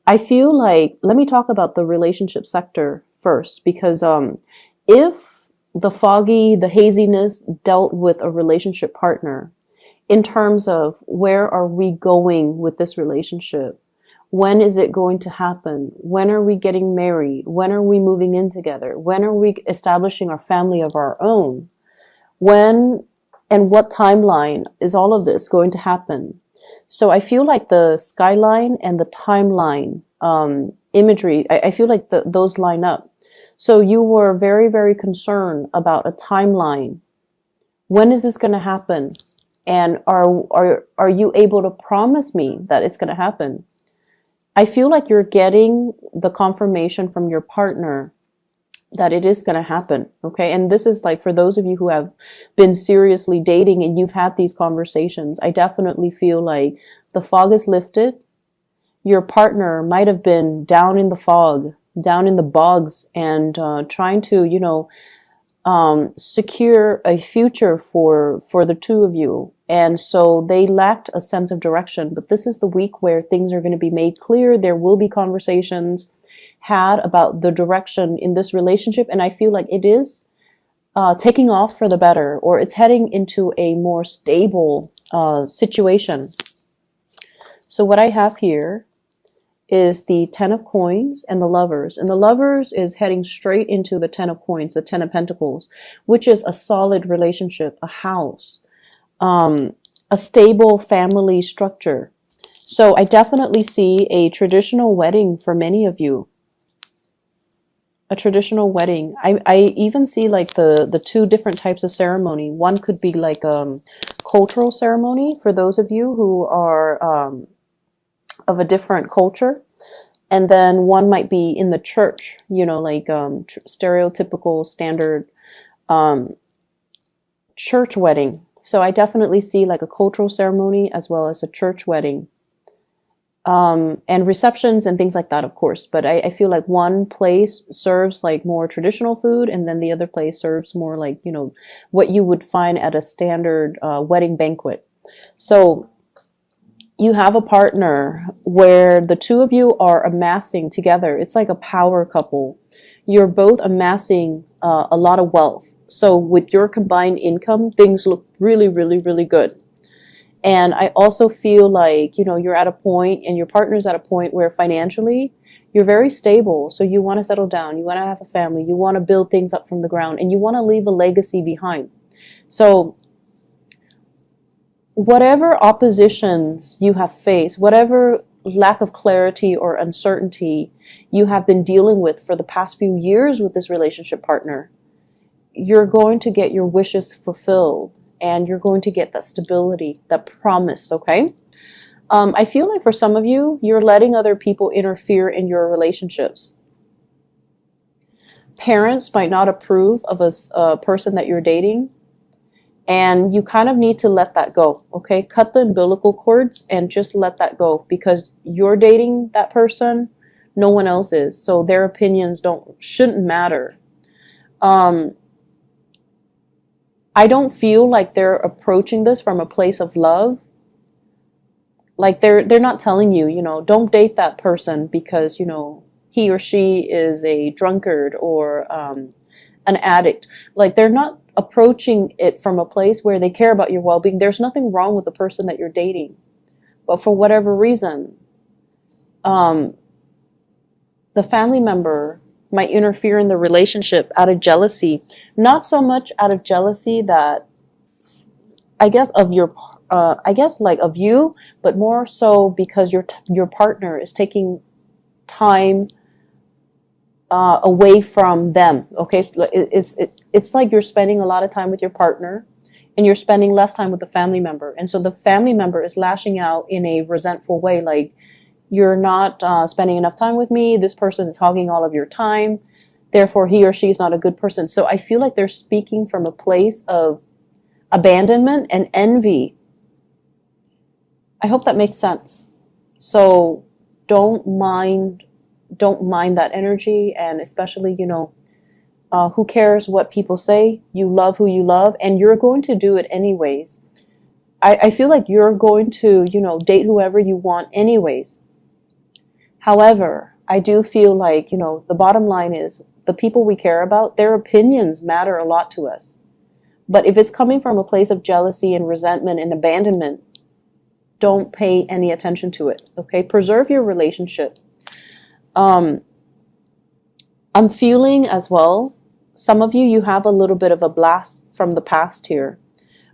I feel like, let me talk about the relationship sector first, because if the haziness dealt with a relationship partner in terms of where are we going with this relationship? When is it going to happen? When are we getting married? When are we moving in together? When are we establishing our family of our own? When and what timeline is all of this going to happen? So I feel like the skyline and the timeline imagery, I feel like those line up. So you were very, very concerned about a timeline. When is this going to happen? And are you able to promise me that it's going to happen? I feel like you're getting the confirmation from your partner that it is going to happen. Okay. And this is like for those of you who have been seriously dating and you've had these conversations, I definitely feel like the fog is lifted. Your partner might have been down in the fog, down in the bogs, and trying to, secure a future for the two of you. And so they lacked a sense of direction. But this is the week where things are going to be made clear. There will be conversations had about the direction in this relationship. And I feel like it is taking off for the better, or it's heading into a more stable situation. So what I have here is the Ten of Coins and the Lovers. And the Lovers is heading straight into the Ten of Coins, the Ten of Pentacles, which is a solid relationship, a house, a stable family structure. So I definitely see a traditional wedding for many of you. A traditional wedding. I even see like the two different types of ceremony. One could be like cultural ceremony for those of you who are of a different culture. And then one might be in the church, like stereotypical standard church wedding. So I definitely see like a cultural ceremony as well as a church wedding. And receptions and things like that, of course. But I feel like one place serves like more traditional food, and then the other place serves more like, what you would find at a standard wedding banquet. So you have a partner where the two of you are amassing together. It's like a power couple. You're both amassing a lot of wealth. So with your combined income, things look really, really, really good. And I also feel like, you're at a point and your partner's at a point where financially you're very stable. So you want to settle down. You want to have a family. You want to build things up from the ground, and you want to leave a legacy behind. So whatever oppositions you have faced, whatever lack of clarity or uncertainty you have been dealing with for the past few years with this relationship partner, you're going to get your wishes fulfilled, and you're going to get that stability, that promise, okay? I feel like for some of you, you're letting other people interfere in your relationships. Parents might not approve of a person that you're dating, and you kind of need to let that go, okay? Cut the umbilical cords and just let that go, because you're dating that person, no one else is. So their opinions shouldn't matter. I don't feel like they're approaching this from a place of love. Like they're not telling you, don't date that person because, he or she is a drunkard or an addict. Like they're not approaching it from a place where they care about your well-being. There's nothing wrong with the person that you're dating. But for whatever reason, the family member might interfere in the relationship out of jealousy. Not so much out of jealousy that, I guess, of you, but more so because your partner is taking time away from them. Okay, it's like you're spending a lot of time with your partner, and you're spending less time with the family member, and so the family member is lashing out in a resentful way, like, you're not spending enough time with me. This person is hogging all of your time. Therefore, he or she is not a good person. So I feel like they're speaking from a place of abandonment and envy. I hope that makes sense. So don't mind that energy, and especially, who cares what people say? You love who you love, and you're going to do it anyways. I feel like you're going to, date whoever you want anyways. However, I do feel like, you know, the bottom line is the people we care about, their opinions matter a lot to us. But if it's coming from a place of jealousy and resentment and abandonment, don't pay any attention to it. Okay? Preserve your relationship. I'm feeling as well, some of you have a little bit of a blast from the past here.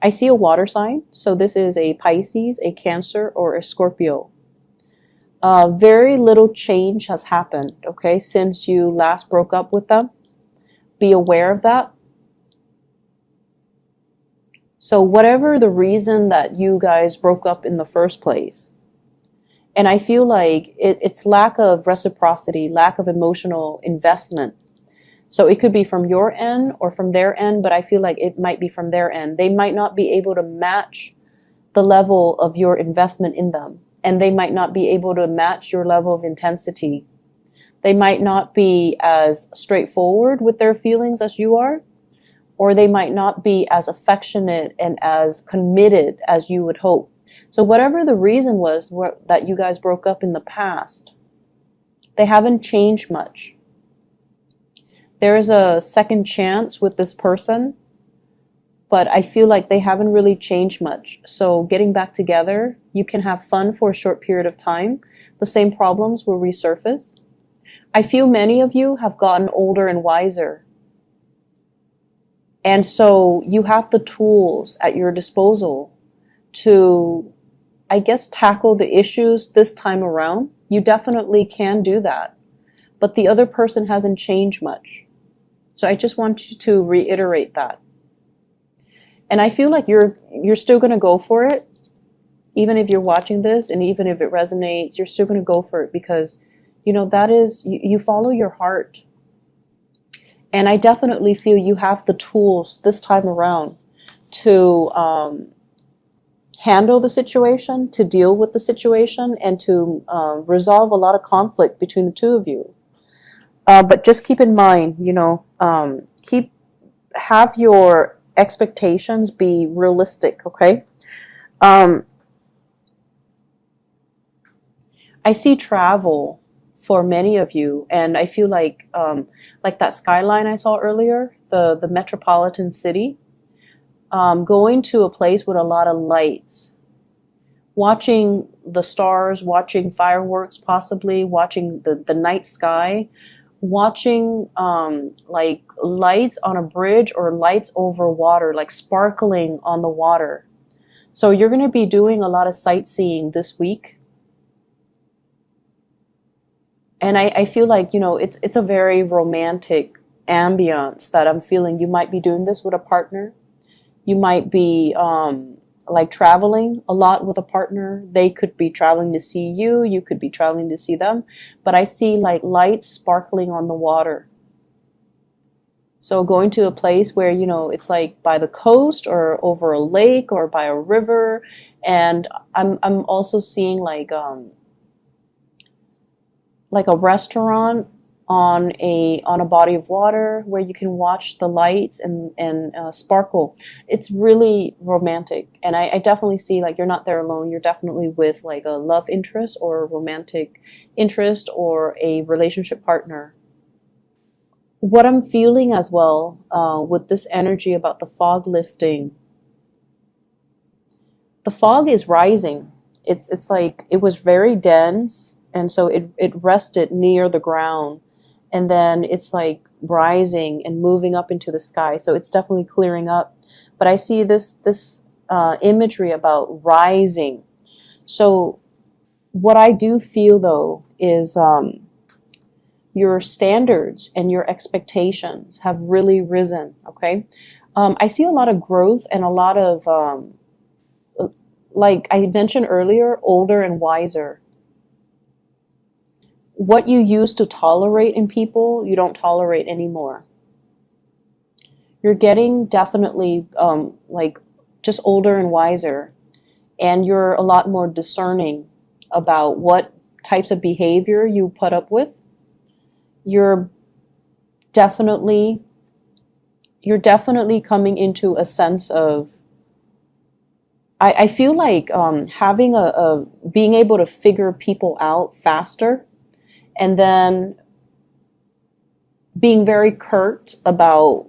I see a water sign. So this is a Pisces, a Cancer, or a Scorpio. Very little change has happened, okay, since you last broke up with them. Be aware of that. So whatever the reason that you guys broke up in the first place, and I feel like it's lack of reciprocity, lack of emotional investment. So it could be from your end or from their end, but I feel like it might be from their end. They might not be able to match the level of your investment in them. And they might not be able to match your level of intensity. They might not be as straightforward with their feelings as you are, or they might not be as affectionate and as committed as you would hope. So whatever the reason was that you guys broke up in the past, they haven't changed much. There is a second chance with this person, but I feel like they haven't really changed much. So getting back together, you can have fun for a short period of time. The same problems will resurface. I feel many of you have gotten older and wiser. And so you have the tools at your disposal to, I guess, tackle the issues this time around. You definitely can do that. But the other person hasn't changed much. So I just want you to reiterate that. And I feel like you're still going to go for it. Even if you're watching this and even if it resonates, you're still going to go for it because, you know, that is, you follow your heart. And I definitely feel you have the tools this time around to handle the situation, to deal with the situation, and to resolve a lot of conflict between the two of you. But just keep in mind, you know, have your expectations be realistic, okay? I see travel for many of you, and I feel like that skyline I saw earlier, the metropolitan city, going to a place with a lot of lights, watching the stars, watching fireworks, possibly watching the night sky, watching like lights on a bridge or lights over water, like sparkling on the water. So you're going to be doing a lot of sightseeing this week. And I feel like, you know, it's a very romantic ambience that I'm feeling. You might be doing this with a partner. You might be like traveling a lot with a partner. They could be traveling to see you. You could be traveling to see them. But I see like lights sparkling on the water. So going to a place where, you know, it's like by the coast or over a lake or by a river. And I'm also seeing like a restaurant on a body of water where you can watch the lights and sparkle. It's really romantic. And I definitely see like you're not there alone. You're definitely with like a love interest or a romantic interest or a relationship partner. What I'm feeling as well with this energy about the fog lifting, the fog is rising. It's like it was very dense, and so it rested near the ground, and then it's like rising and moving up into the sky. So it's definitely clearing up. But I see this imagery about rising. So what I do feel though is your standards and your expectations have really risen. Okay, I see a lot of growth and a lot of like I mentioned earlier, older and wiser. What you used to tolerate in people, you don't tolerate anymore. You're getting definitely like just older and wiser, and you're a lot more discerning about what types of behavior you put up with. You're definitely coming into a sense of, I feel like having being able to figure people out faster. and then being very curt about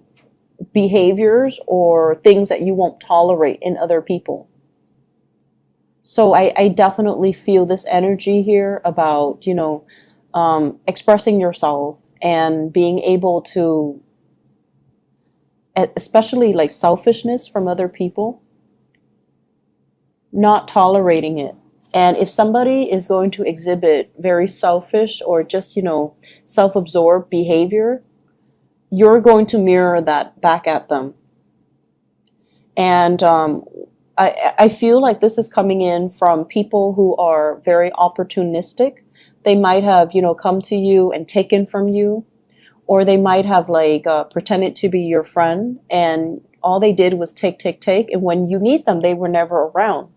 behaviors or things that you won't tolerate in other people. So I definitely feel this energy here about, expressing yourself and being able to, especially like selfishness from other people, not tolerating it. And if somebody is going to exhibit very selfish or just, self-absorbed behavior, you're going to mirror that back at them. And I feel like this is coming in from people who are very opportunistic. They might have, come to you and taken from you, or they might have like pretended to be your friend, and all they did was take, take, take. And when you need them, they were never around.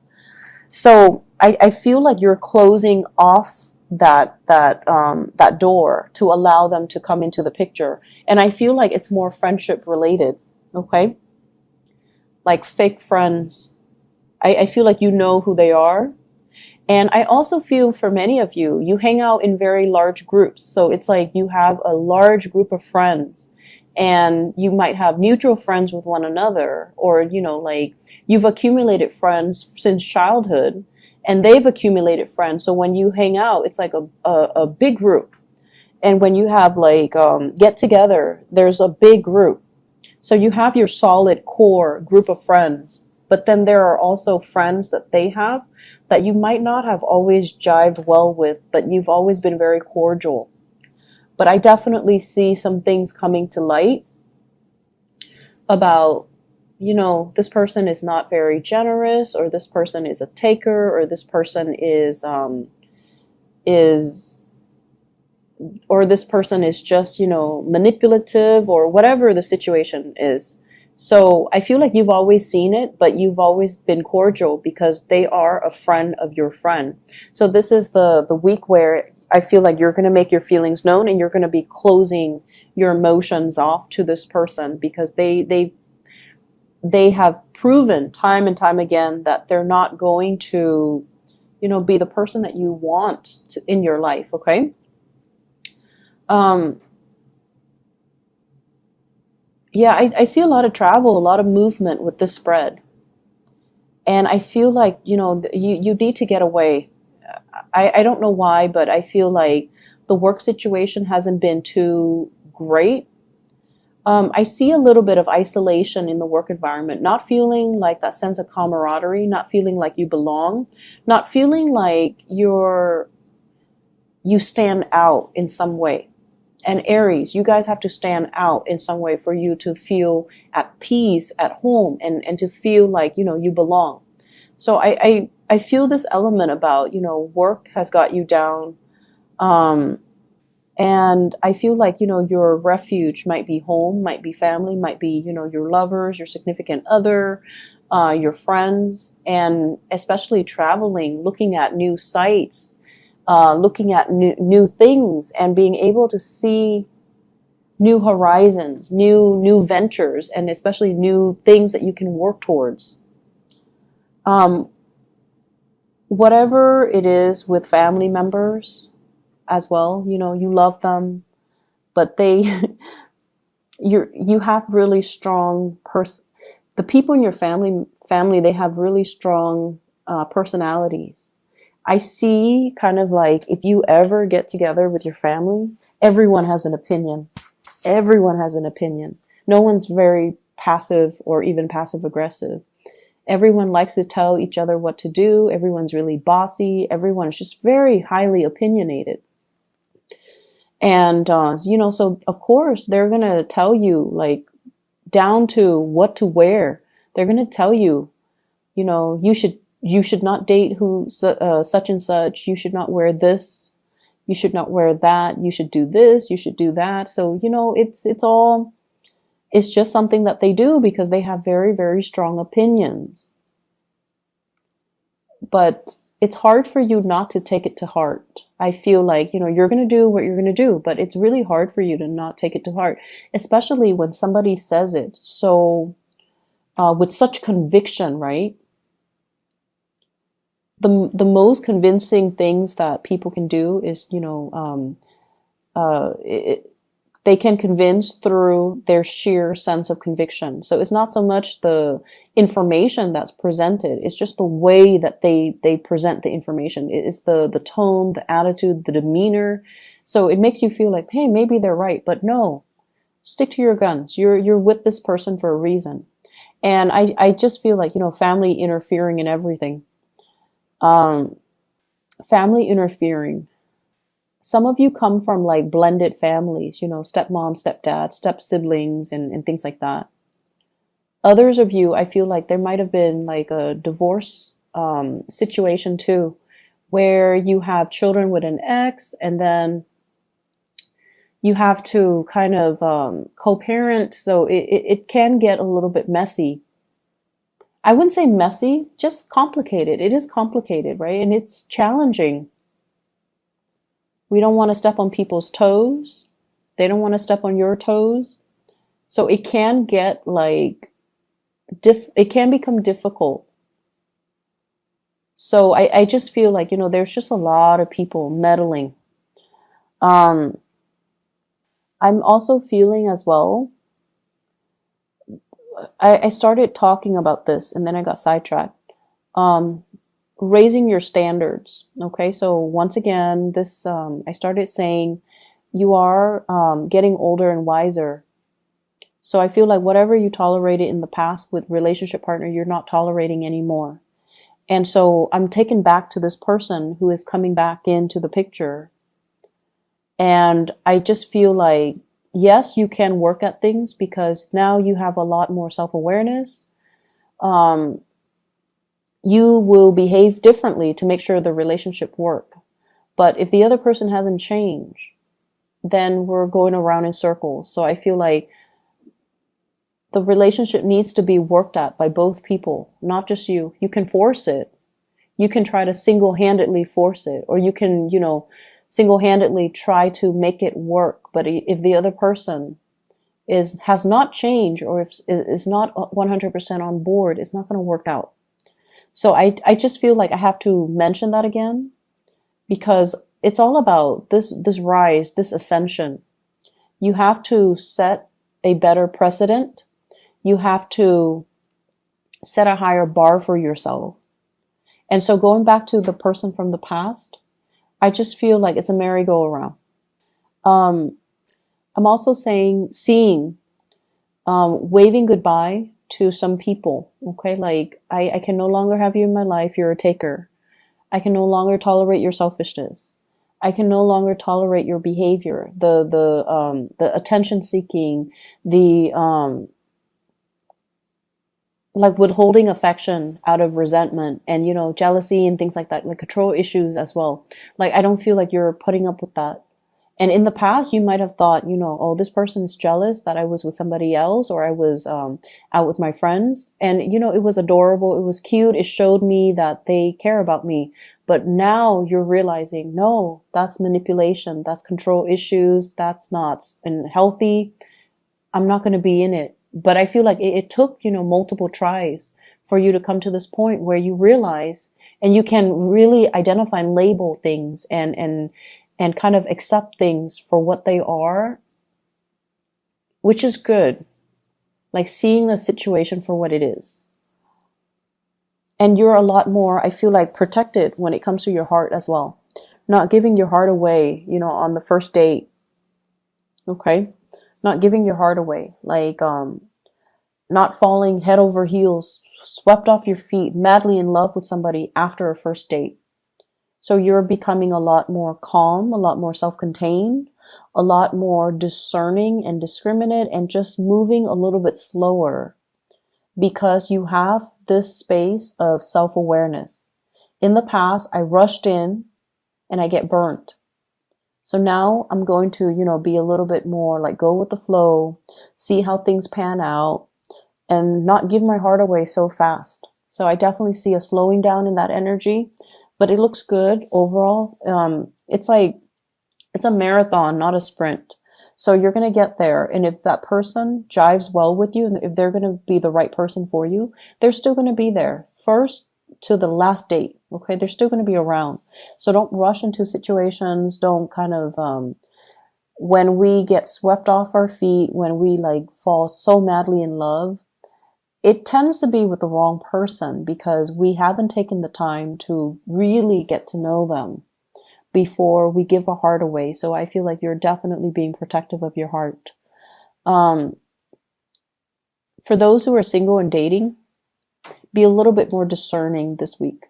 So I feel like you're closing off that door to allow them to come into the picture. And I feel like it's more friendship related. Okay. Like fake friends. I feel like you know who they are. And I also feel for many of you, you hang out in very large groups. So it's like you have a large group of friends, and you might have mutual friends with one another, or, like you've accumulated friends since childhood and they've accumulated friends. So when you hang out, it's like a big group. And when you have like get together, there's a big group. So you have your solid core group of friends, but then there are also friends that they have that you might not have always jived well with, but you've always been very cordial. But I definitely see some things coming to light about, this person is not very generous, or this person is a taker, or this person or this person is just, manipulative, or whatever the situation is. So I feel like you've always seen it, but you've always been cordial because they are a friend of your friend. So this is the week where I feel like you're going to make your feelings known, and you're going to be closing your emotions off to this person, because they have proven time and time again that they're not going to, be the person that you want in your life. Okay. Yeah, I see a lot of travel, a lot of movement with this spread. And I feel like, you need to get away. I don't know why, but I feel like the work situation hasn't been too great. I see a little bit of isolation in the work environment, not feeling like that sense of camaraderie, not feeling like you belong, not feeling like you stand out in some way. And Aries, you guys have to stand out in some way for you to feel at peace at home, and to feel like, you belong. So I feel this element about, work has got you down. And I feel like, your refuge might be home, might be family, might be, your lovers, your significant other, your friends, and especially traveling, looking at new sites, looking at new things, and being able to see new horizons, new ventures, and especially new things that you can work towards. Whatever it is with family members as well, you love them, but you have really strong the people in your family, they have really strong personalities. I see kind of like, if you ever get together with your family, everyone has an opinion. Everyone has an opinion. No one's very passive or even passive aggressive. Everyone likes to tell each other what to do. Everyone's really bossy. Everyone is just very highly opinionated. And, so of course they're going to tell you, like, down to what to wear. They're going to tell you, you should not date such and such. You should not wear this. You should not wear that. You should do this. You should do that. So, it's just something that they do because they have very, very strong opinions. But it's hard for you not to take it to heart. I feel like, you're going to do what you're going to do, but it's really hard for you to not take it to heart, especially when somebody says it so, with such conviction, right? The most convincing things that people can do is, They can convince through their sheer sense of conviction. So it's not so much the information that's presented, it's just the way that they present the information. It's the tone, the attitude, the demeanor. So it makes you feel like, hey, maybe they're right, but no, stick to your guns. You're with this person for a reason. And I just feel like, family interfering in everything. Um, Family interfering. Some of you come from like blended families, stepmom, stepdad, step siblings, and things like that. Others of you, I feel like there might have been like a divorce situation too, where you have children with an ex, and then you have to kind of co-parent. So it can get a little bit messy. I wouldn't say messy, just complicated. It is complicated, right? And it's challenging. We don't want to step on people's toes. They don't want to step on your toes. So it can get like, it can become difficult. So I just feel like, there's just a lot of people meddling. I'm also feeling as well, I started talking about this and then I got sidetracked. Raising your standards. Okay, so once again, this I started saying you are getting older and wiser. So I feel like whatever you tolerated in the past with relationship partner, you're not tolerating anymore. And so I'm taken back to this person who is coming back into the picture. And I just feel like, yes, you can work at things because now you have a lot more self-awareness. You will behave differently to make sure the relationship work. But if the other person hasn't changed, then we're going around in circles. So I feel like the relationship needs to be worked at by both people, not just you. You can force it. You can try to single-handedly force it, or you can, single-handedly try to make it work. But if the other person has not changed, or if is not 100% on board, it's not going to work out. So I just feel like I have to mention that again, because it's all about this rise, this ascension. You have to set a better precedent. You have to set a higher bar for yourself. And so going back to the person from the past, I just feel like it's a merry-go-round. I'm also seeing, waving goodbye to some people. Okay, like I can no longer have you in my life. You're a taker. I can no longer tolerate your selfishness. I can no longer tolerate your behavior, the attention seeking, the like withholding affection out of resentment and, jealousy and things like that, like control issues as well. Like, I don't feel like you're putting up with that. And in the past, you might have thought, oh, this person is jealous that I was with somebody else, or I was out with my friends. And, it was adorable. It was cute. It showed me that they care about me. But now you're realizing, no, that's manipulation. That's control issues. That's not healthy. I'm not going to be in it. But I feel like it took, multiple tries for you to come to this point where you realize, and you can really identify and label things and kind of accept things for what they are, which is good. Like seeing the situation for what it is. And you're a lot more, I feel like, protected when it comes to your heart as well. Not giving your heart away, on the first date. Okay? Not giving your heart away. Like, not falling head over heels, swept off your feet, madly in love with somebody after a first date. So you're becoming a lot more calm, a lot more self-contained, a lot more discerning and discriminate, and just moving a little bit slower because you have this space of self-awareness. In the past, I rushed in and I get burnt. So now I'm going to, be a little bit more like go with the flow, see how things pan out, and not give my heart away so fast. So I definitely see a slowing down in that energy, but it looks good overall. It's a marathon, not a sprint. So you're going to get there. And if that person jives well with you, and if they're going to be the right person for you, they're still going to be there first to the last date. Okay. They're still going to be around. So don't rush into situations. Don't kind of, when we get swept off our feet, when we like fall so madly in love, it tends to be with the wrong person because we haven't taken the time to really get to know them before we give our heart away. So I feel like you're definitely being protective of your heart. For those who are single and dating, be a little bit more discerning this week.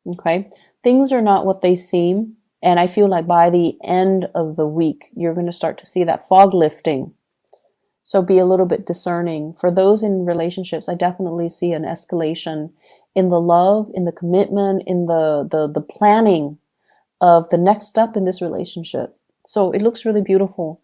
Okay? Things are not what they seem. And I feel like by the end of the week, you're going to start to see that fog lifting. So be a little bit discerning. For those in relationships, I definitely see an escalation in the love, in the commitment, in the planning of the next step in this relationship. So it looks really beautiful.